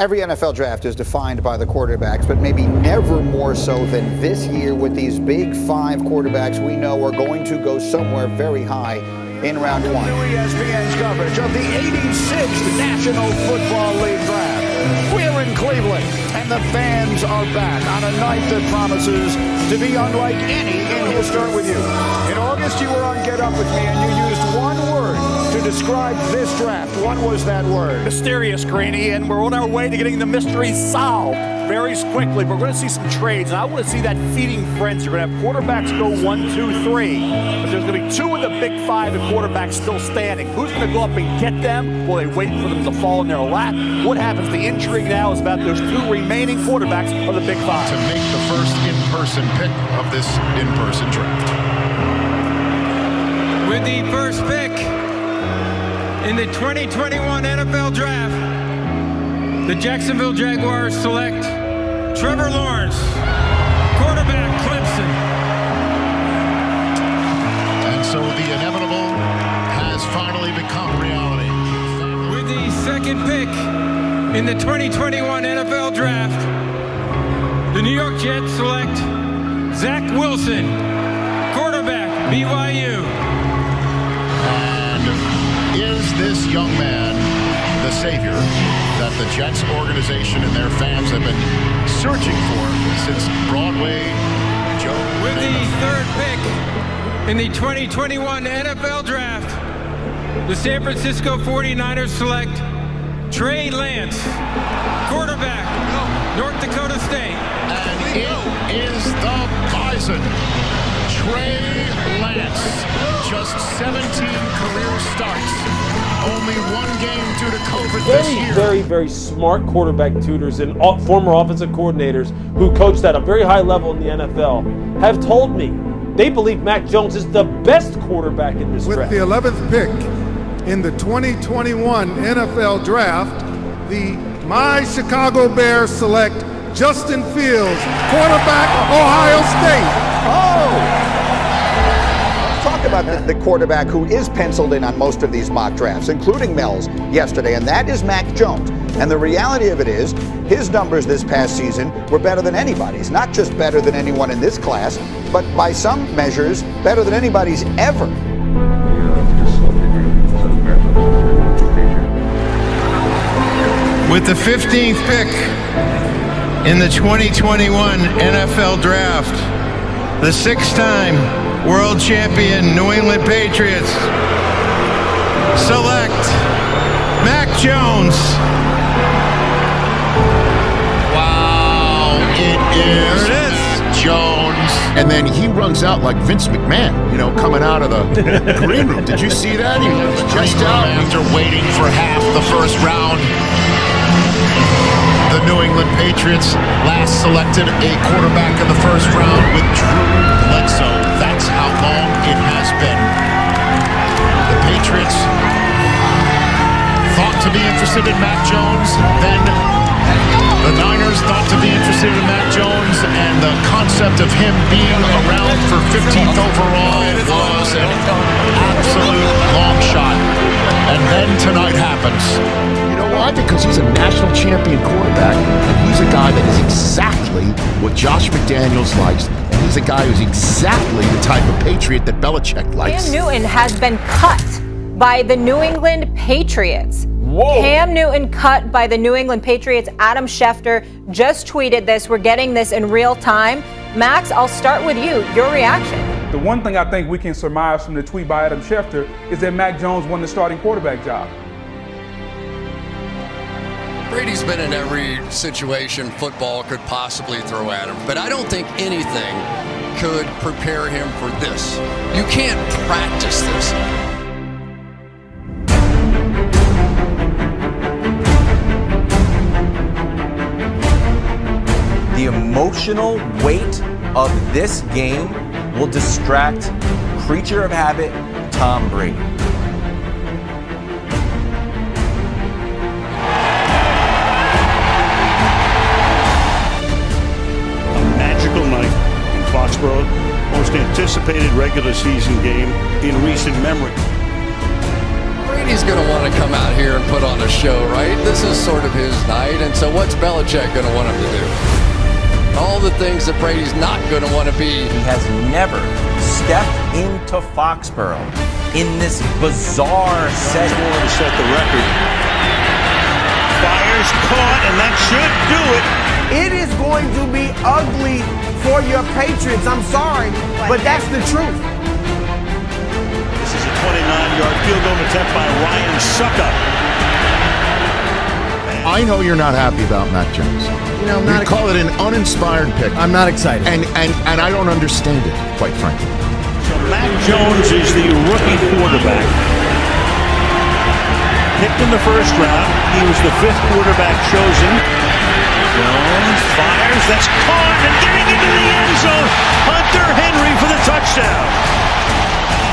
Every NFL draft is defined by the quarterbacks, but maybe never more so than this year with these big five quarterbacks we know are going to go somewhere very high in round one. New ESPN's coverage of the 86th National Football League Draft. We're in Cleveland, and the fans are back on a night that promises to be unlike any. And we'll start with you. In August, you were on Get Up With Me, and you used one word to describe this draft. What was that word? Mysterious, Greeny, and we're on our way to getting the mystery solved very quickly. We're going to see some trades, and I want to see that feeding frenzy. We're going to have quarterbacks go 1, 2, 3, but there's going to be two of the big five and quarterbacks still standing. Who's going to go up and get them? Will they wait for them to fall in their lap? What happens? The intrigue now is about those two remaining quarterbacks of the big five. To make the first in-person pick of this in-person draft. With the first pick in the 2021 NFL Draft, the Jacksonville Jaguars select Trevor Lawrence, quarterback, Clemson. And so the inevitable has finally become reality. With the second pick in the 2021 NFL Draft, the New York Jets select Zach Wilson, quarterback, BYU. Is this young man the savior that the Jets organization and their fans have been searching for since Broadway Joe? With the third pick in the 2021 NFL Draft, the San Francisco 49ers select Trey Lance, quarterback, North Dakota State. And it is the Bison, Trey Lance. Just 17 career starts. Only one game due to COVID this year. Very, very smart quarterback tutors and former offensive coordinators who coached at a very high level in the NFL have told me they believe Mac Jones is the best quarterback in this draft. With the 11th pick in the 2021 NFL Draft, the My Chicago Bears select Justin Fields, quarterback, Ohio State. Oh! Talk about the quarterback who is penciled in on most of these mock drafts, including Mel's yesterday, and that is Mac Jones. And the reality of it is, his numbers this past season were better than anybody's. Not just better than anyone in this class, but by some measures, better than anybody's ever. With the 15th pick in the 2021 NFL Draft, the six-time world champion New England Patriots select Mac Jones. Wow, it is Mac Jones. And then he runs out like Vince McMahon, coming out of the green room. Did you see that? He was just out after waiting for half the first round. The New England Patriots last selected a quarterback in the first round with Drew Bledsoe. That's how long it has been. The Patriots thought to be interested in Mac Jones, then the Niners thought to be interested in Mac Jones, and the concept of him being around for 15th overall was an absolute long shot. And then tonight happens. You know why? Because he's a national champion quarterback, and he's a guy that is exactly what Josh McDaniels likes. And he's a guy who's exactly the type of Patriot that Belichick likes. Cam Newton has been cut by the New England Patriots. Whoa. Cam Newton cut by the New England Patriots. Adam Schefter just tweeted this. We're getting this in real time. Max, I'll start with you. Your reaction. The one thing I think we can surmise from the tweet by Adam Schefter is that Mac Jones won the starting quarterback job. Brady's been in every situation football could possibly throw at him, but I don't think anything could prepare him for this. You can't practice this. The emotional weight of this game will distract creature of habit Tom Brady. A magical night in Foxborough, most anticipated regular season game in recent memory. Brady Brady's going to want to come out here and put on a show, right? This is sort of his night, and so what's Belichick going to want him to do? All the things that Brady's not going to want to be. He has never stepped into Foxborough in this bizarre setting. To set the record. Fires caught, and that should do it. It is going to be ugly for your Patriots. I'm sorry, but that's the truth. This is a 29-yard field goal attempt by Ryan Successor. I know you're not happy about Mac Jones. You know, You call it an uninspired pick. I'm not excited. And I don't understand it, quite frankly. So Mac Jones is the rookie quarterback. Picked in the first round. He was the 5th quarterback chosen. Jones fires. That's caught and getting into the end zone. Hunter Henry for the touchdown.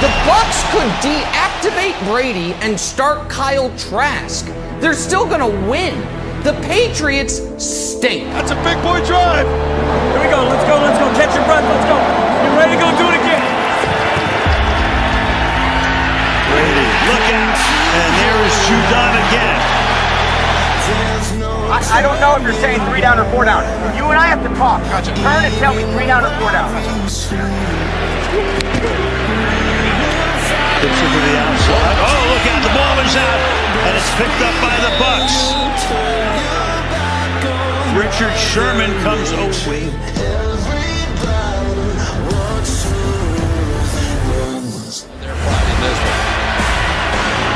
The Bucs could deactivate Brady and start Kyle Trask. They're still going to win. The Patriots stink. That's a big boy drive. Here we go. Let's go. Catch your breath. Let's go. Get ready to go do it again. Brady, look out. And there is Judon again. I don't know if you're saying 3 down or 4 down. You and I have to talk. Gotcha. Turn and tell me 3 down or 4 down. Gets it to the outside. Oh, look out. The ball is out. And it's picked up by the Bucs. Richard Sherman comes away.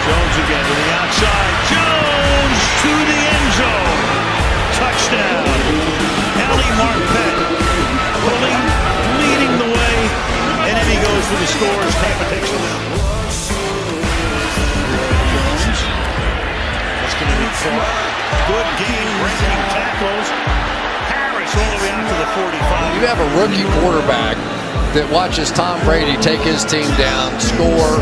Jones again to the outside. Jones to the end zone. Touchdown. Ali Marpet leading the way. And then he goes for the scores. Tampa takes the lead. Jones. That's going to be far. Good game. Breaking tackles. Harris all the way out to the 45. You have a rookie quarterback that watches Tom Brady take his team down, score,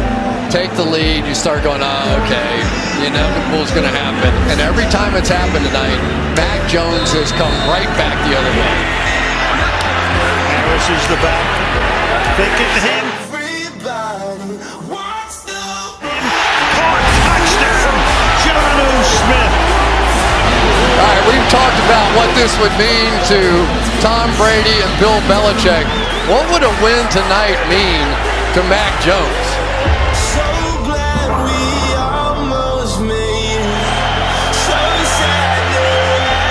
take the lead, you start going, okay, you know, what's going to happen. And every time it's happened tonight, Mac Jones has come right back the other way. Harris is the back. Thinking to him. Caught, touchdown, Jonnu Smith. All right, we've talked about what this would mean to Tom Brady and Bill Belichick. What would a win tonight mean to Mac Jones?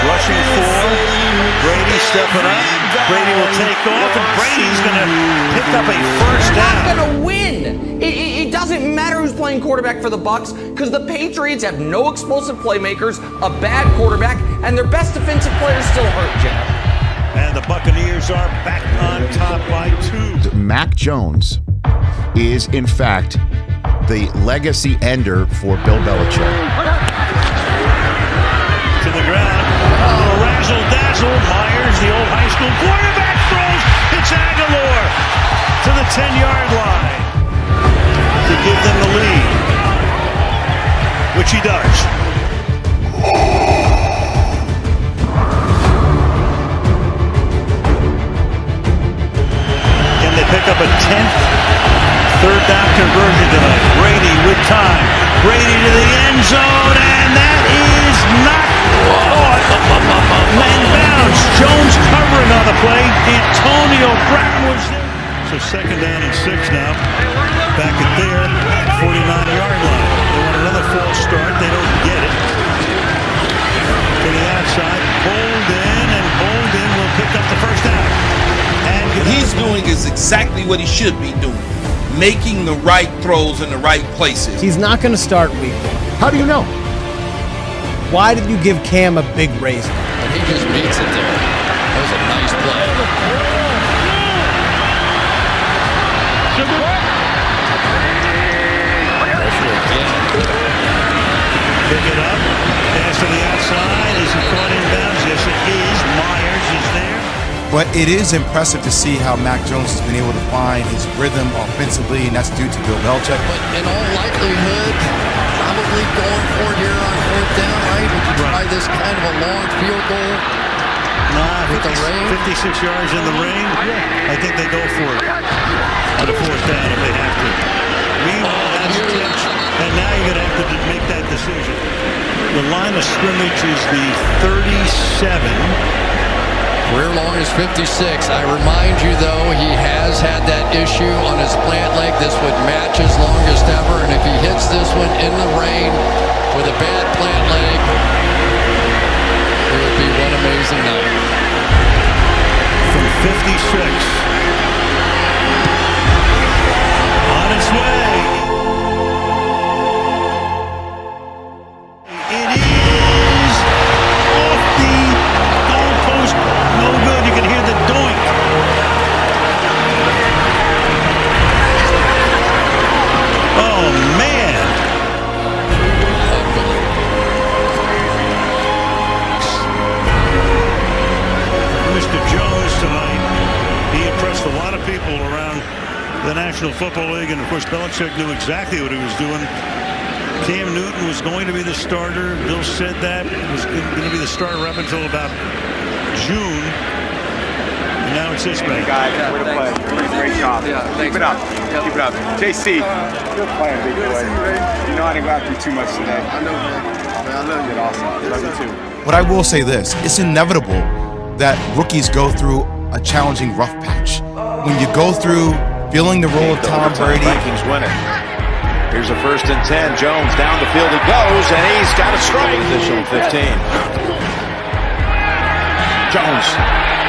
Rushing 4. Brady stepping up. Brady will take off, and Brady's going to pick up a first down. They're not going to win. It doesn't matter who's playing quarterback for the Bucs because the Patriots have no explosive playmakers, a bad quarterback, and their best defensive players still hurt, Jeff. And the Buccaneers are back on top by 2. Mac Jones is, in fact, the legacy ender for Bill Belichick. To the ground. Oh, razzle-dazzle. Myers, the old high school quarterback, throws. It's Aguilar to the 10-yard line to give them the lead, which he does. Can they pick up a 10th third down conversion tonight? Brady with time. Brady to the end zone, and that is not caught. Man bounce. Jones covering on the play. Antonio Brown was there. So second down and 6 now. Back at their 49-yard line. They want another false start. They don't get it. To the outside. Bolden, and Bolden will pick up the first down. And what he's doing is exactly what he should be doing. Making the right throws in the right places. He's not going to start week 1. How do you know? Why did you give Cam a big raise? And he just beats it there. That was a nice play. Pick it up. Pass to the outside. Is it caught in bounds? Yes, it is. Myers is there. But it is impressive to see how Mac Jones has been able to find his rhythm offensively, and that's due to Bill Belichick. But in all likelihood, probably going for it here on 4th down, right? Would you try this kind of a long field goal? Nah, with the rain? 56 yards in the rain. I think they go for it on a 4th down if they have to. Meanwhile, that's huge. And now you're going to have to make that decision. The line of scrimmage is the 37. Career long is 56. I remind you, though, he has had that issue on his plant leg. This would match his longest ever, and if he hits this one in the rain with a bad plant leg, it would be one amazing night. From 56. On its way. It is off the goalpost. No good. You can hear the doink. Oh, man. Mr. Jones tonight, he impressed a lot of people around the National Football League, and of course Belichick knew exactly what he was doing. Cam Newton was going to be the starter. Bill said that. He was going to be the starter up until about June. And now it's this man. Hey guys, way to play. Great job. Keep it up. Keep it up. JC, good playing, big boy. You know I didn't go after you too much today. I know, man. I love you. Awesome. Love you too. But I will say this, it's inevitable that rookies go through a challenging rough patch. When you go through feeling the role of Tom Brady. Vikings winning. Here's a 1st and 10. Jones down the field he goes, and he's got a strike. Additional 15. Jones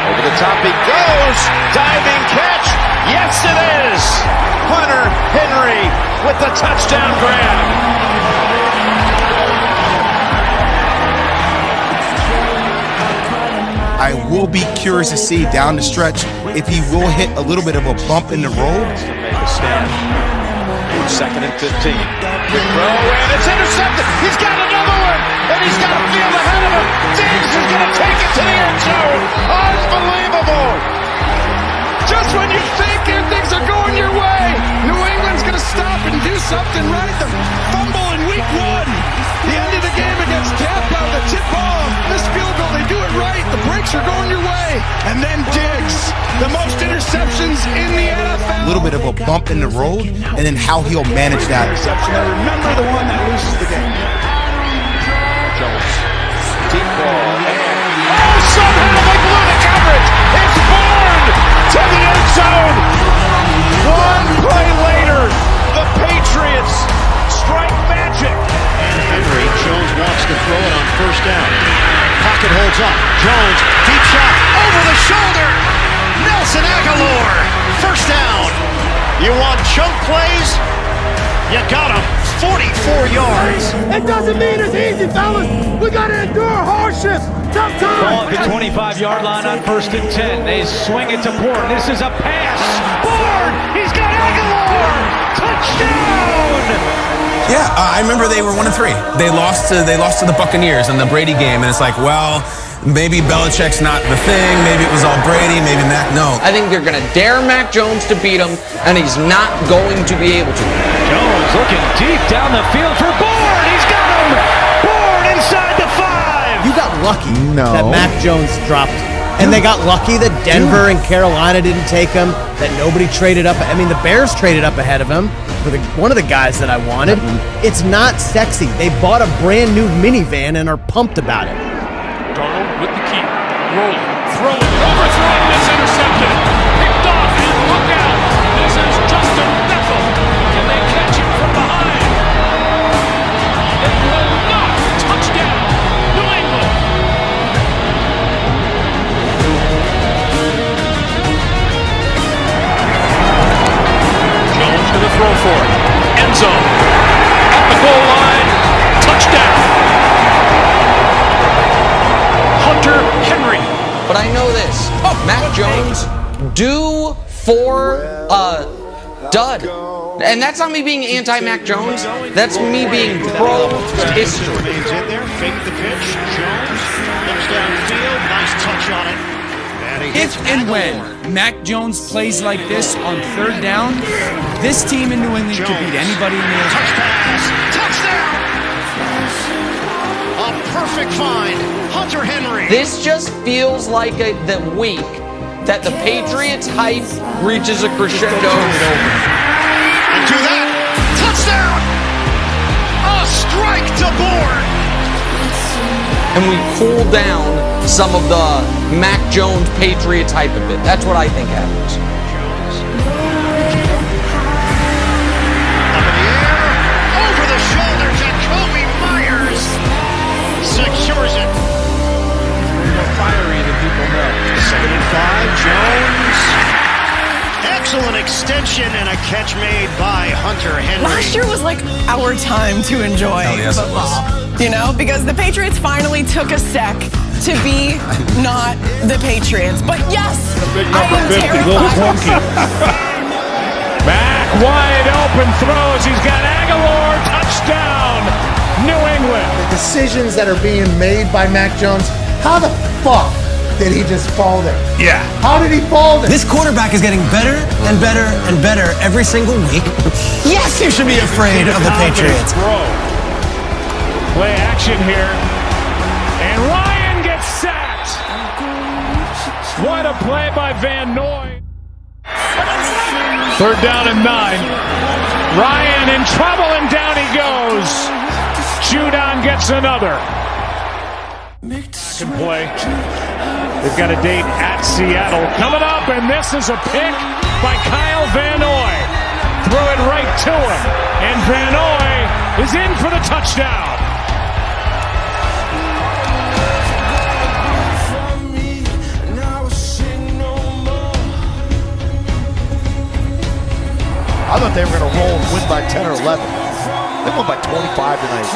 over the top he goes. Diving catch. Yes, it is. Hunter Henry with the touchdown grab. I will be curious to see down the stretch if he will hit a little bit of a bump in the road. Make a stand. 2nd and 15. Quick throw, and it's intercepted. He's got another one, and he's got a field ahead of him. Diggs is going to take it to the end zone. Unbelievable. Just when you think things are going your way, New England's going to stop and do something right. The fumble in week 1. The end of the game against Tampa, the tip off, this field goal, they do it right. The breaks are going your way. And then Diggs, the most interceptions in the NFL. A little bit of a bump in the road, and then how he'll manage that. Interception. I remember the one that loses the game. Jones. Deep ball. Oh, somehow they blew the coverage. It's Bourne to the end zone. One play later, the Patriots strike magic. Henry, Jones wants to throw it on 1st down. Pocket holds up. Jones, deep shot, over the shoulder. Nelson Aguilar, 1st down. You want chunk plays? You got him, 44 yards. It doesn't mean it's easy, fellas. We got to endure hardships, tough times. Ball at the 25-yard line on 1st and 10. They swing it to Bourne. This is a pass. Bourne, he's got Aguilar. Touchdown. Yeah, I remember they were 1-3. They lost to the Buccaneers in the Brady game, and it's like, well, maybe Belichick's not the thing. Maybe it was all Brady. Maybe Mac. No. I think they're going to dare Mac Jones to beat him, and he's not going to be able to. Jones looking deep down the field for Bourne. He's got him. Bourne inside the 5. You got lucky that Mac Jones dropped. And they got lucky that Denver and Carolina didn't take him, that nobody traded up. I mean, the Bears traded up ahead of him for one of the guys that I wanted. It's not sexy. They bought a brand new minivan and are pumped about it. Darnold with the key. Rolling. Throwing. Overthrown. This intercepted. Picked off. And look out. This is Justin Bethel. Can they catch him from behind? They will not. Touchdown. New England. Jones going to throw for it. End zone. At the goal line. Touchdown. Hunter Henry. But I know this. Mac Jones, due for dud. And that's not me being anti-Mac Jones. That's me being pro-history. Remains in there. Fake the pitch. Jones looks downfield. Nice touch on it. If and when Mac Jones plays like this on 3rd down, this team in New England could beat anybody in the NFL. Touch pass. Touchdown. A perfect find. Hunter Henry. This just feels like the week that the Patriots hype reaches a crescendo. And do that. Touchdown. strike to Bourne. And we cool down some of the Mac Jones Patriots hype a bit. That's what I think happens. Over the shoulder to Kobe Myers. Secures it. More fiery than people know. 2nd and 5, Jones. Excellent extension and a catch made by Hunter Henry. Last year was like our time to enjoy football. You know, because the Patriots finally took a sec to be not the Patriots. But yes, I am terrified. Mac wide open throws. He's got Aguilar. Touchdown, New England. The decisions that are being made by Mac Jones, how the fuck did he just fall there? Yeah. How did he fall there? This quarterback is getting better and better and better every single week. Yes, you should be afraid of the Patriots. Play action here. And Ryan gets sacked. What a play by Van Noy. 3rd down and 9. Ryan in trouble and down he goes. Judon gets another. Can play. They've got a date at Seattle coming up, and this is a pick by Kyle Van Noy. Threw it right to him, and Van Noy is in for the touchdown. I thought they were going to roll and win by 10 or 11. They won by 25 tonight.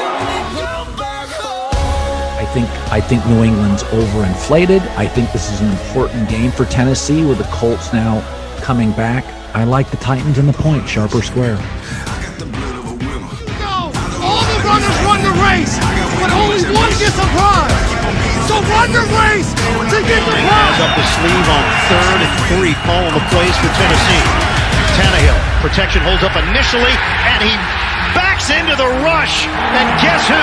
I think New England's overinflated. I think this is an important game for Tennessee with the Colts now coming back. I like the Titans in the point, sharp or square. All the runners run the race, but only one gets a prize. So run the race to get the prize. Up the sleeve on 3rd and 3, calling the plays for Tennessee. Tannehill, protection holds up initially, and he backs into the rush. And guess who?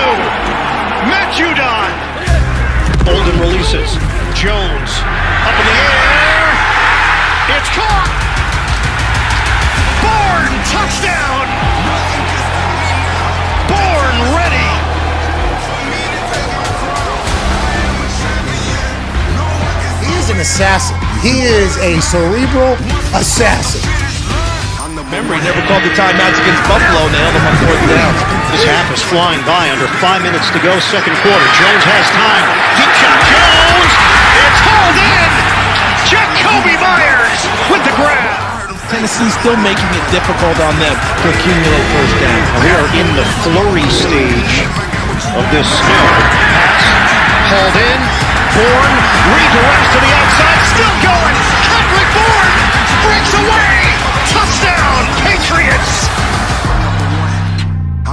Matt Judon. Holden releases. Jones up in the air. It's caught. Bourne touchdown. Bourne ready. He is an assassin. He is a cerebral assassin. Remember, he never called the timeouts against Buffalo, nailed them on 4th down. This half is flying by, under 5 minutes to go, 2nd quarter. Jones has time. Deep shot, Jones! It's hauled in! Jacoby Myers with the grab. Tennessee's still making it difficult on them to accumulate first down. We are in the flurry stage of this pass. Hauled in. Bourne redirects to the outside. Still going. Kendrick Bourne breaks away. Touchdown, Patriots!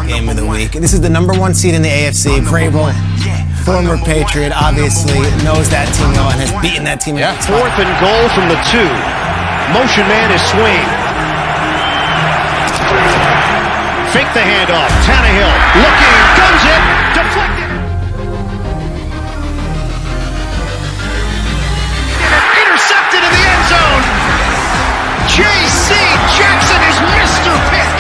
Game of the week. This is the #1 seed in the AFC. Vrabel, former Patriot, obviously knows that team well and has beaten that team. Yeah. 4th and goal from the 2. Motion man is swing. Fake the handoff. Tannehill looking, guns it, deflected. Intercepted in the end zone. J.C. Jackson is Mr. Pick.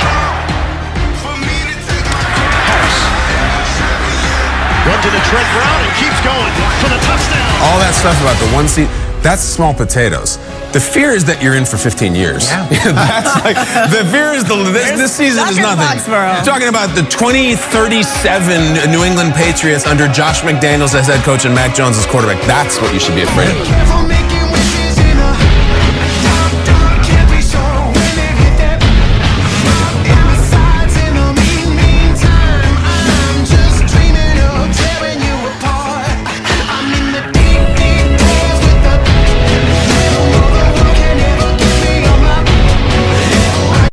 Runs into Trent Brown and keeps going for the touchdown. All that stuff about the 1 seed, that's small potatoes. The fear is that you're in for 15 years. Yeah. That's like, the fear is this season is nothing. You're talking about the 2037 New England Patriots under Josh McDaniels as head coach and Mac Jones as quarterback. That's what you should be afraid of.